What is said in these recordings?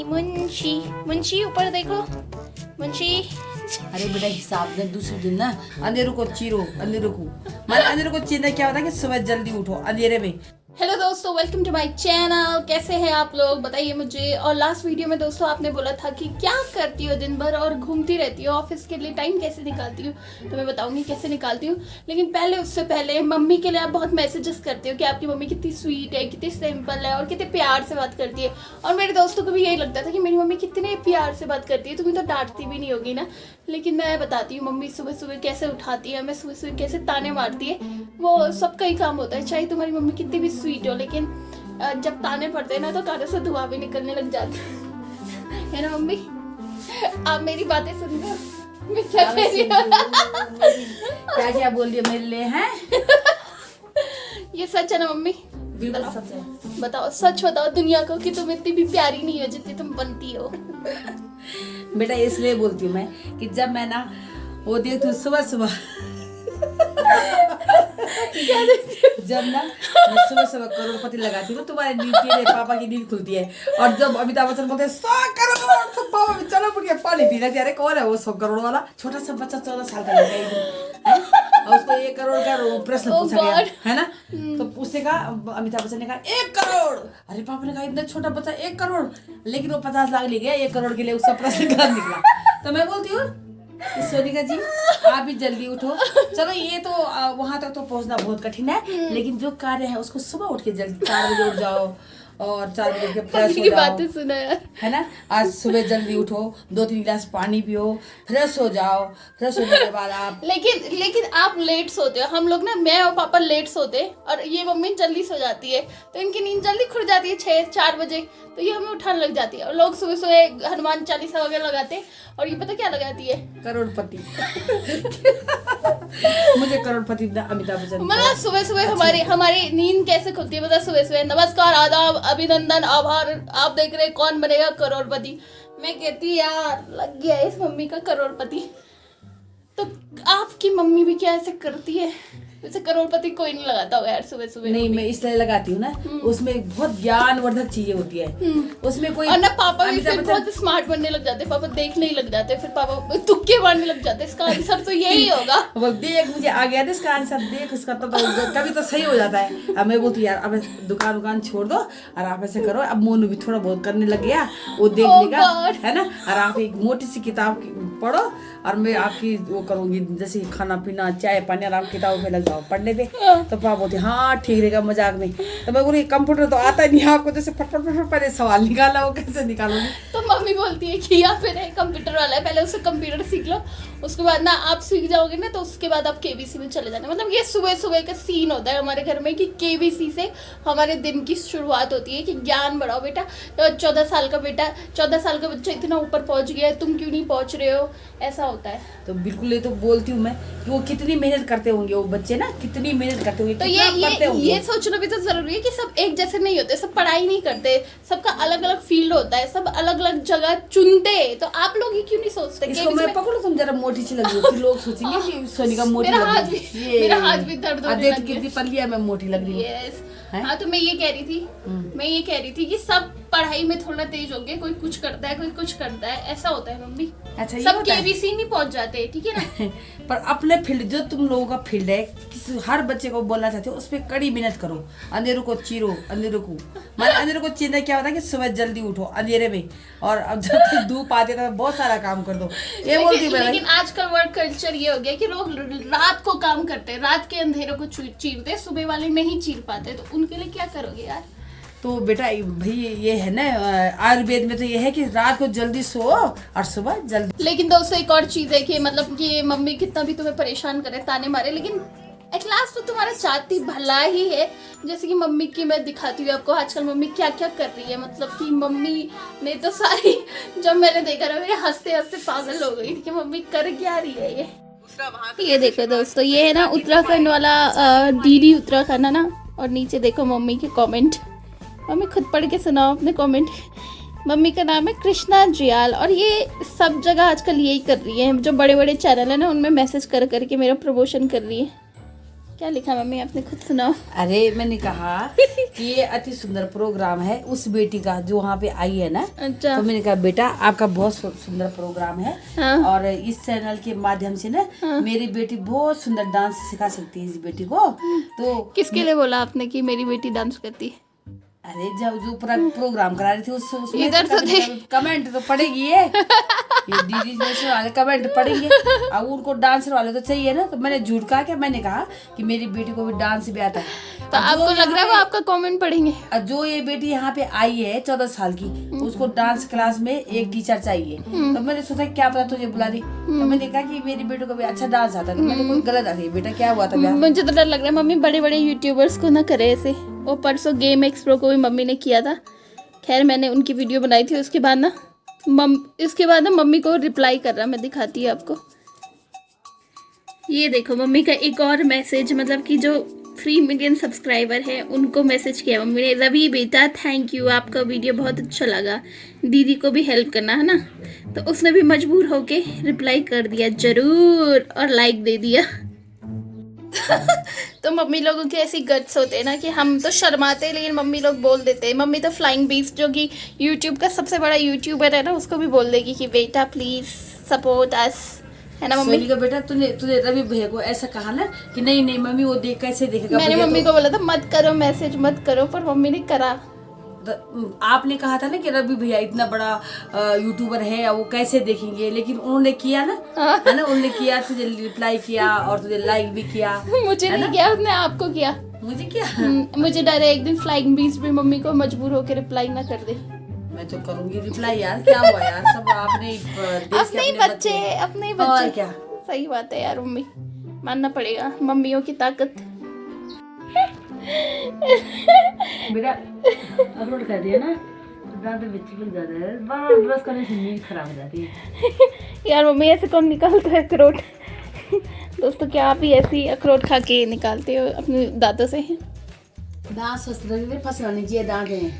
मुंशी मुंशी ऊपर देखो मुंशी। अरे बेटा हिसाब से दूसरे दिन ना अंधेरों को चीरो, अंधेरों को मतलब अंधेरों को चीरना क्या होता है कि सुबह जल्दी उठो अंधेरे में। हेलो दोस्तों, वेलकम टू माय चैनल। कैसे हैं आप लोग, बताइए मुझे। और लास्ट वीडियो में दोस्तों आपने बोला था कि क्या करती हो दिन भर और घूमती रहती हो, ऑफिस के लिए टाइम कैसे निकालती हो, तो मैं बताऊंगी कैसे निकालती हूँ। लेकिन पहले उससे पहले मम्मी के लिए आप बहुत मैसेजेस करते हो कि आपकी मम्मी कितनी स्वीट है, कितनी सिंपल है और कितने प्यार से बात करती है। और मेरे दोस्तों को भी यही लगता था कि मेरी मम्मी कितने प्यार से बात करती है, तुम्हें तो डांटती भी नहीं होगी ना। लेकिन मैं बताती हूँ मम्मी सुबह सुबह कैसे उठाती है, मैं सुबह सुबह कैसे ताने मारती है। वो सबका ही काम होता है, चाहे तुम्हारी मम्मी कितनी भी स्वीट हो, लेकिन जब ताने पड़ते हैं ना तो कानों से धुआं भी निकलने लग जाता है ना मम्मी। आप मेरी बातें सुन रहे हो, मैं क्या कह रही हूँ? क्या क्या बोल दिया मेरे लिए हैं? ये सच है ना मम्मी? बिल्कुल सच है। बताओ, सच बताओ दुनिया को कि तुम इतनी भी प्यारी नहीं हो जितनी तुम बनती हो। बेटा इसलिए बोलती हूँ मैं कि जब मैं ना वो देखती हूँ सुबह सुबह जब ना मैं सुबह सुबह करोड़पति लगाती हूँ, तुम्हारे नींद के पापा की नींद खुलती है। और जब अमिताभ बच्चन बोलते हैं 100 करोड़ तो पापा भी चलो बढ़िया पानी पीना। अरे कौन है वो 100 करोड़ वाला? छोटा सा बच्चा 14 साल का लड़का है और उसको 1 करोड़ का प्रश्न पूछा गया है ना, तो उसने कहा, अमिताभ बच्चन ने कहा 1 करोड़। अरे पापा ने कहा इतना छोटा बच्चा 1 करोड़, लेकिन वो 50 लाख ले गया 1 करोड़ के लिए, उसका प्रश्न गलत निकला। तो मैं बोलती हूँ सोनिका जी आप भी जल्दी उठो। चलो ये तो वहां तक तो पहुंचना बहुत कठिन है, लेकिन जो कार्य है उसको सुबह उठ के जल्दी 4 बजे उठ जाओ और 4 बजे के फ्रेश हो जाओ, बातें सुना यार, है ना। आज सुबह जल्दी उठो, 2-3 गिलास पानी पियो, फ्रेश हो जाओ। फ्रेश होने के बाद आप लेकिन आप लेट सोते हो। हम लोग ना, मैं और पापा लेट सोते और ये मम्मी जल्दी सो जाती है, तो इनकी नींद जल्दी खुल जाती है 6-4 बजे, तो ये हमें उठाने लग जाती है। और लोग सुबह सुबह हनुमान चालीसा वगैरह लगाते, और ये पता क्या लगाती है? करोड़पति। मुझे करोड़पति अमिताभ बच्चन मतलब सुबह सुबह हमारी नींद कैसे खुलती है, मतलब सुबह सुबह नमस्कार, आदाब, अभिनंदन, आभार, आप देख रहे हैं कौन बनेगा करोड़पति। मैं कहती यार लग गया इस मम्मी का करोड़पति। तो आपकी मम्मी भी क्या ऐसे करती है? वैसे करोड़पति कोई नहीं लगाता होगा यार सुबह सुबह। नहीं, मैं इसलिए लगाती हूँ ना, उसमें बहुत ज्ञानवर्धक चीजें होती है उसमें कोई। और ना पापा भी फिर बहुत स्मार्ट बनने लग जाते, पापा देखने ही लग जाते, फिर पापा तुक्के मारने लग जाते, इसका आंसर तो यही होगा। वो देख मुझे आ गया इसका आंसर, देख उसका तो कभी तो सही हो जाता है। अब मैं बोलती यार अब दुकान छोड़ दो और आप ऐसे करो। अब मोनू भी थोड़ा बहुत करने लग गया, वो देख लेगा, है ना। और आप एक मोटी सी किताब पढ़ो और मैं आपकी वो करूंगी, जैसे खाना पीना चाय पानी, और आप किताबों पे लग जाओ पढ़ने पे। तो पापा बोलते हाँ ठीक रहेगा, मजाक में। तो मैं बोली कंप्यूटर तो आता नहीं आपको, जैसे फटफट पहले सवाल निकाला, वो कैसे निकालोगी? तो मम्मी बोलती है कि या फिर कंप्यूटर वाला है, पहले उससे कंप्यूटर सीख लो, उसके बाद ना आप सीख जाओगे ना तो उसके बाद आप केबीसी में चले जाना। मतलब ये सुबह सुबह का सीन होता है हमारे घर में कि केबीसी से हमारे दिन की शुरुआत होती है कि ज्ञान बढ़ाओ बेटा। तो 14 साल का बच्चा इतना ऊपर पहुंच गया है, तुम क्यों नहीं पहुंच रहे हो, ऐसा होता है। तो बिल्कुल ये तो बोलती हूँ मैं कि वो कितनी मेहनत करते होंगे, वो बच्चे ना कितनी मेहनत करते होंगे। तो ये सोचना भी तो जरूरी है कि सब एक जैसे नहीं होते, सब पढ़ाई नहीं करते, सबका अलग अलग फील्ड होता है, सब अलग अलग जगह चुनते। तो आप लोग ये क्यों नहीं सोचते? इसको मैं पकड़ो, तुम जरा मोटी सी लग रही हो, लोग सोचेंगे कि सोनिका मोटी लग रही है। मेरा हाथ भी दर्द होने लग गया। कितनी पतली है, मैं मोटी लग रही हूँ। यस हाँ, तो मैं ये कह रही थी कि सब पढ़ाई में थोड़ा तेज हो गए, कोई कुछ करता है कोई कुछ करता है, ऐसा होता है मम्मी। अच्छा, सब केबीसी नहीं पहुंच जाते, ठीक है ना। पर अपने फील्ड, जो तुम लोगों का फील्ड है, किसी हर बच्चे को बोलना चाहते हो उस पर कड़ी मेहनत करो। अंधेरों को चीरो, अंधेरों को मतलब अंधेरों को चीरना क्या होता है कि सुबह जल्दी उठो अंधेरे में, और अब जब तक धूप आती है तो बहुत सारा काम कर दो। ये बोलती हूँ। लेकिन आजकल वर्क कल्चर ये हो गया कि लोग रात को काम करते हैं, रात के अंधेरों को चीरते, सुबह वाले नहीं चीर पाते, तो उनके लिए क्या करोगे यार? तो बेटा भाई ये है ना, आयुर्वेद में तो ये है कि रात को जल्दी सो और सुबह जल्दी। लेकिन दोस्तों एक और चीज है कि मतलब कि मम्मी कितना भी तुम्हें परेशान करे, ताने मारे, लेकिन एट लास्ट तो तुम्हारा चाहती भला ही है। जैसे कि मम्मी की मैं दिखाती हूँ आपको आजकल मम्मी क्या क्या कर रही है। मतलब कि मम्मी ने तो सारी, जब मैंने देखा ना मेरे हंसते हंसते पागल हो गई थी कि मम्मी कर क्या रही है ये देखो दोस्तों, ये है ना उत्तराखंड वाला डीडी उत्तराखंड है ना। और नीचे देखो मम्मी के कमेंट, मम्मी खुद पढ़ के सुनाओ अपने कमेंट। मम्मी का नाम है कृष्णा जियाल, और ये सब जगह आजकल यही कर रही है, जो बड़े बड़े चैनल है ना उनमें मैसेज कर करके मेरा प्रमोशन कर रही है क्या लिखा मम्मी, आपने खुद सुनाओ। अरे मैंने कहा कि ये अति सुंदर प्रोग्राम है उस बेटी का जो वहाँ पे आई है ना। अच्छा। तो मैंने कहा बेटा आपका बहुत सुंदर प्रोग्राम है। हाँ। और इस चैनल के माध्यम से ना मेरी बेटी बहुत सुंदर डांस सिखा सकती है इस बेटी को। तो किसके लिए बोला आपने कि मेरी बेटी डांस करती है? अरे जब जो पूरा प्रोग्राम करा रही थी उसमें इधर तो से कमेंट तो पड़ेगी ये दीदी जैसे वाले कमेंट पड़ेंगे। अब उनको डांसर वाले तो चाहिए ना। तो मैंने झूठ कहा क्या, मैंने कहा कि मेरी बेटी को भी डांस भी आता है। तो आपको लग रहा है वो आपका कमेंट पढ़ेंगे? जो ये बेटी यहाँ पे आई है 14 साल की, उसको डांस क्लास में एक टीचर चाहिए। तो मैंने सोचा क्या पता तुझे बुला दी। तो मैंने कहा कि मेरी बेटी को भी अच्छा डांस आता है। तो मैंने कोई गलत आ गई बेटा क्या हुआ था? मुझे तो डर लग रहा है मम्मी, बड़े बड़े यूट्यूबर्स को ना करे ऐसे। वो परसों गेम एक्सप्रो को भी मम्मी ने किया था। खैर मैंने उनकी वीडियो बनाई थी, उसके बाद ना मम्मी को रिप्लाई कर रहा, मैं दिखाती हूँ आपको। ये देखो मम्मी का एक और मैसेज, मतलब कि जो 3 मिलियन सब्सक्राइबर है उनको मैसेज किया मम्मी ने। रवि बेटा थैंक यू, आपका वीडियो बहुत अच्छा लगा, दीदी को भी हेल्प करना है ना। तो उसने भी मजबूर होके रिप्लाई कर दिया जरूर, और लाइक दे दिया। तो मम्मी लोगों के ऐसी गट्स होते हैं ना कि हम तो शर्माते हैं लेकिन मम्मी लोग बोल देते हैं। मम्मी तो फ्लाइंग बीस्ट जो कि यूट्यूब का सबसे बड़ा यूट्यूबर है ना, उसको भी बोल देगी कि बेटा प्लीज सपोर्ट अस, है ना मम्मी? का बेटा तूने रवि भैया को ऐसा कहा ना कि नहीं नहीं मम्मी वो देख कैसे देखेगा। मैंने मम्मी को बोला था मत करो मैसेज मत करो, पर मम्मी ने करा। आपने कहा था ना कि रवि भैया इतना बड़ा यूट्यूबर है वो कैसे देखेंगे, लेकिन उन्होंने किया ना, है ना? उन्होंने किया, तुझे रिप्लाई किया और तुझे लाइक भी किया। मुझे नहीं किया, उसने आपको किया। मुझे क्या? मुझे डर है एक दिन फ्लाइंग बीस्ट भी मम्मी को मजबूर होकर रिप्लाई ना कर दे। मैं तो करूंगी रिप्लाई यार, क्या हुआ यार, सब आपने अपने ही बच्चे और क्या। सही बात है यार मम्मी, मानना पड़ेगा मम्मियों की ताकत। बेटा अपलोड कर दिया ना, दांत बच्चे भी ज्यादा है, बार ब्रश करने से नींद खराब हो जाती है। यार मम्मी ऐसे कौन निकालता है अखरोट? दोस्तों क्या आप ही ऐसी अखरोट खा के निकालते हो अपने दांतों से? दांत स्वस्थ रखने फंसवानी चाहिए दांत हैं।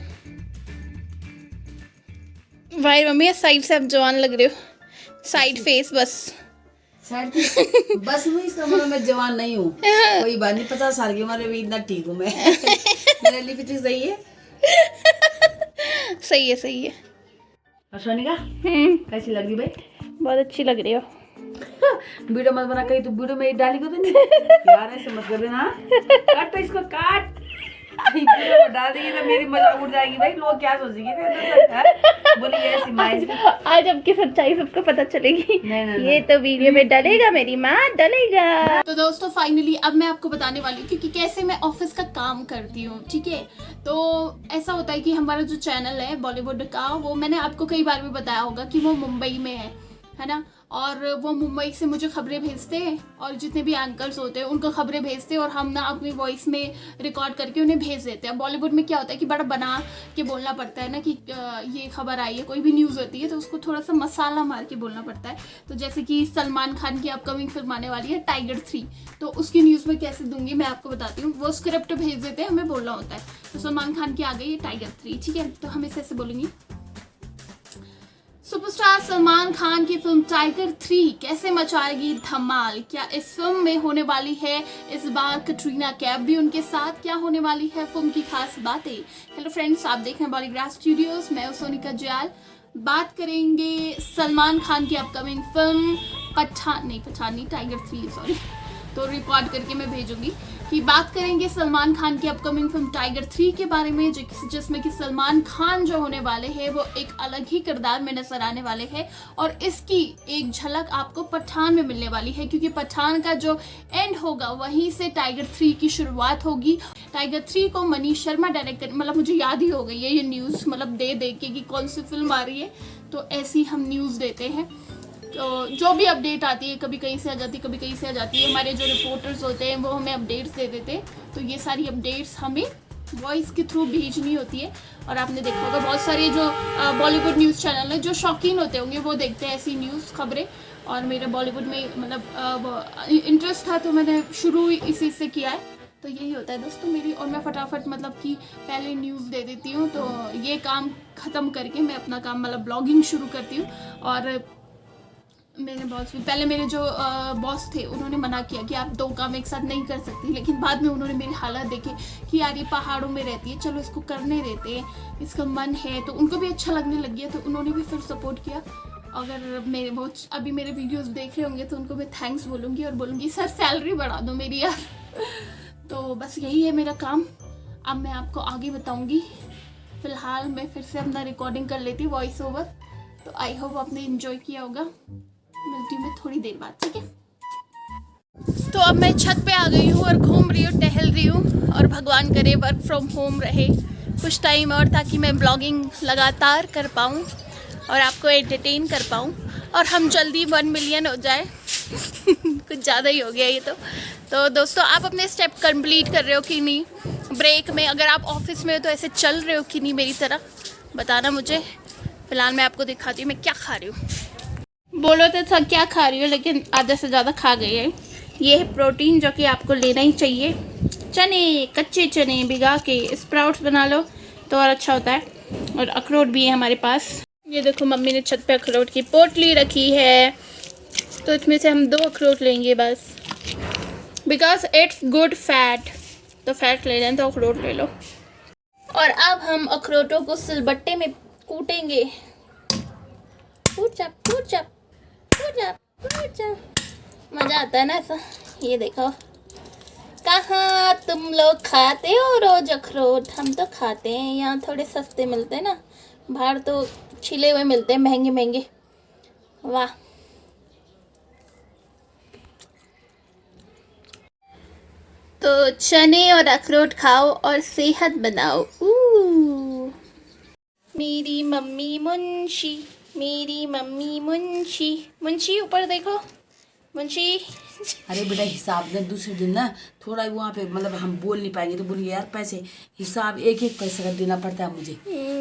भाई मम्मी साइड से आप जवान लग रहे हो, साइड फेस बस। साइड बस नहीं, इसका मतलब मैं जवान नहीं हूँ। कोई बात नहीं, 50 साल की उम्र में भी इतना ठीक हूँ मैं। मेरे लिए भी सही है। सही है सही है। और सोनिका कैसी लग रही भाई? बहुत अच्छी लग रही हो। वीडियो मत बना, कहीं तो वीडियो में डाली को तो नहीं यार, ऐसे मत कर देना। काट तो इसको काट, वीडियो में डाल देगी तो मेरी मजाक उड़ जाएगी भाई, लोग क्या सोचेंगे? बोलिए ऐसी माइज आज आपकी सच्चाई सबको पता चलेगी। नहीं। ये तो वीडियो में डलेगा, मेरी माँ डलेगा। तो दोस्तों फाइनली अब मैं आपको बताने वाली हूँ क्योंकि कैसे मैं ऑफिस का काम करती हूँ, ठीक है? तो ऐसा होता है कि हमारा जो चैनल है बॉलीवुड का, वो मैंने आपको कई बार भी बताया होगा कि वो मुंबई में है ना? और वो मुंबई से मुझे खबरें भेजते हैं और जितने भी एंकर्स होते हैं उनको खबरें भेजते हैं और हम ना अपनी वॉइस में रिकॉर्ड करके उन्हें भेज देते हैं। बॉलीवुड में क्या होता है कि बड़ा बना के बोलना पड़ता है ना कि ये खबर आई है, कोई भी न्यूज़ होती है तो उसको थोड़ा सा मसाला मार के बोलना पड़ता है। तो जैसे कि सलमान खान की अपकमिंग फिल्म आने वाली है टाइगर 3, तो उसकी न्यूज़ में कैसे दूंगी मैं आपको बताती हूँ। वो स्क्रिप्ट भेज देते हैं, हमें बोलना होता है। तो सलमान खान की आ गई है टाइगर 3, ठीक है? तो हम इसे ऐसे बोलेंगे, सुपरस्टार सलमान खान की फिल्म टाइगर 3 कैसे मचाएगी धमाल? क्या इस फिल्म में होने वाली है इस बार कटरीना कैफ भी उनके साथ? क्या होने वाली है फिल्म की खास बातें? हेलो फ्रेंड्स, आप देख रहे हैं बॉलीग्राफ स्टूडियोज, मैं सोनिका जयाल। बात करेंगे सलमान खान की upcoming film Pathaan Tiger 3 sorry, तो रिकॉर्ड करके मैं भेजूंगी कि बात करेंगे सलमान खान की अपकमिंग फिल्म टाइगर 3 के बारे में, जिसमें कि सलमान खान जो होने वाले हैं वो एक अलग ही किरदार में नजर आने वाले हैं और इसकी एक झलक आपको पठान में मिलने वाली है क्योंकि पठान का जो एंड होगा वहीं से टाइगर 3 की शुरुआत होगी। टाइगर 3 को मनीष शर्मा डायरेक्ट कर, मतलब मुझे याद ही हो गई है ये न्यूज़, मतलब दे के कि कौन सी फिल्म आ रही है, तो ऐसी हम न्यूज़ देते हैं। तो जो भी अपडेट आती है कभी कहीं से आ जाती है, कभी कहीं से आ जाती है, हमारे जो रिपोर्टर्स होते हैं वो हमें अपडेट्स दे देते हैं। तो ये सारी अपडेट्स हमें वॉइस के थ्रू भेजनी होती है। और आपने देखा होगा बहुत सारे जो बॉलीवुड न्यूज़ चैनल है जो शौकीन होते होंगे वो देखते हैं ऐसी न्यूज़ खबरें, और मेरा बॉलीवुड में मतलब इंटरेस्ट था तो मैंने शुरू इसी से किया है। तो यही होता है दोस्तों मेरी, और मैं फटाफट मतलब कि पहले न्यूज़ दे देती हूँ। तो ये काम ख़त्म करके मैं अपना काम मतलब ब्लॉगिंग शुरू करती हूँ और मेरे बॉस भी, पहले मेरे जो बॉस थे उन्होंने मना किया कि आप 2 काम एक साथ नहीं कर सकती, लेकिन बाद में उन्होंने मेरी हालत देखी कि यार ये पहाड़ों में रहती है, चलो इसको करने देते हैं, इसका मन है, तो उनको भी अच्छा लगने लग गया, तो उन्होंने भी फिर सपोर्ट किया। अगर मेरे वो अभी मेरे वीडियोस देख रहे होंगे तो उनको मैं थैंक्स बोलूँगी और बोलूँगी सर सैलरी बढ़ा दो मेरी यार। तो बस यही है मेरा काम। अब मैं आपको आगे बताऊँगी। फ़िलहाल मैं फिर से अपना रिकॉर्डिंग कर लेती हूँ वॉइस ओवर। तो आई होप आपने इन्जॉय किया होगा। मिलती हूँ मैं थोड़ी देर बाद, ठीक है। तो अब मैं छत पे आ गई हूँ और घूम रही हूँ, टहल रही हूँ, और भगवान करे वर्क फ्रॉम होम रहे कुछ टाइम और, ताकि मैं ब्लॉगिंग लगातार कर पाऊँ और आपको एंटरटेन कर पाऊँ, और हम जल्दी 1 मिलियन हो जाए। कुछ ज़्यादा ही हो गया ये तो दोस्तों आप अपने स्टेप कंप्लीट कर रहे हो कि नहीं ब्रेक में? अगर आप ऑफिस में हो तो ऐसे चल रहे हो कि नहीं मेरी तरह, बताना मुझे। फिलहाल मैं आपको दिखाती हूँ मैं क्या खा रही हूँ। बोलो तो था क्या खा रही हो, लेकिन आधे से ज़्यादा खा गई है। ये है प्रोटीन जो कि आपको लेना ही चाहिए। चने, कच्चे चने भिगा के स्प्राउट्स बना लो तो और अच्छा होता है। और अखरोट भी है हमारे पास। ये देखो मम्मी ने छत पे अखरोट की पोटली रखी है, तो इसमें से हम 2 अखरोट लेंगे बस, बिकॉज इट्स गुड फैट। तो फैट ले लें तो अखरोट ले लो। और अब हम अखरोटों को सिलबट्टे में कूटेंगे। कूट जा, कूट जा, कूट जा, कूट जा। मज़ा आता है ना ऐसा। ये देखो, कहाँ तुम लोग खाते हो रोज अखरोट? हम तो खाते हैं, यहाँ थोड़े सस्ते मिलते हैं ना, बाहर तो छिले हुए मिलते हैं महंगे महंगे। वाह। तो चने और अखरोट खाओ और सेहत बनाओ। मेरी मम्मी मुंशी, मेरी मम्मी मुंशी। मुंशी ऊपर देखो, मुंशी। अरे बेटा हिसाब ने दूसरे दिन ना थोड़ा वहाँ पे मतलब हम बोल नहीं पाएंगे तो बोलेंगे यार पैसे हिसाब एक पैसे का देना पड़ता है मुझे।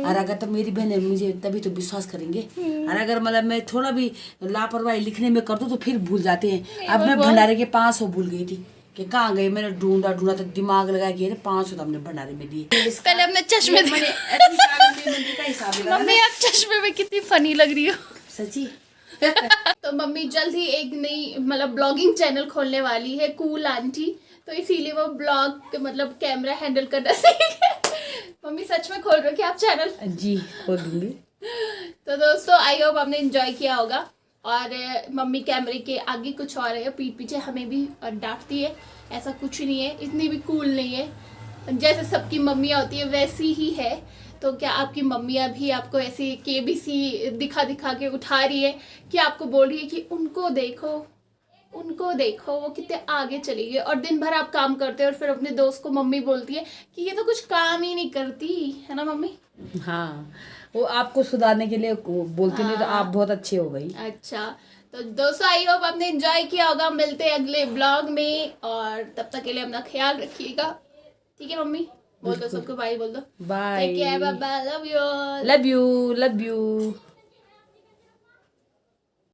और अगर तो मेरी बहन है मुझे तभी तो विश्वास करेंगे। और अगर मतलब मैं थोड़ा भी लापरवाही लिखने में कर दूँ तो फिर भूल जाते हैं। अब मैं भंडारे के 500 भूल गई थी कि कहाँ गए, मैंने ढूंढा तो दिमाग लगा के 500 तो हमने भंडारे में दिए। पहले अपने चश्मे मम्मी आप चश्मे में कितनी फनी लग रही हो सच्ची। तो मम्मी जल्द ही एक नई मतलब ब्लॉगिंग चैनल खोलने वाली है, कूल आंटी, तो इसीलिए वो ब्लॉग मतलब कैमरा हैंडल करना सीख है। मम्मी सच में खोल रहे हो क्या आप चैनल? जी खोल दूंगी। तो दोस्तों आई होप आपने एंजॉय किया होगा। और मम्मी कैमरे के आगे कुछ और है, पीठ पीछे हमें भी डांटती है, ऐसा कुछ नहीं है, इतनी भी कूल नहीं है। जैसे सबकी मम्मियाँ होती है वैसी ही है। तो क्या आपकी मम्मियाँ भी आपको ऐसे केबीसी दिखा दिखा के उठा रही है कि आपको बोल रही है कि उनको देखो, उनको देखो वो कितने आगे चली गई, और दिन भर आप काम करते हो और फिर अपने दोस्त को मम्मी बोलती है कि ये तो कुछ काम ही नहीं करती है ना मम्मी? हाँ वो आपको सुधारने के लिए बोलती नहीं तो आप बहुत अच्छे हो भाई। अच्छा तो दोस्तों आई होप आपने एंजॉय किया होगा। मिलते हैं अगले ब्लॉग में, और तब तक के लिए अपना ख्याल रखिएगा, ठीक है मम्मी? बोल दो सबको बाय, बोल दो bye, take care, bye bye, love you, love you, love you.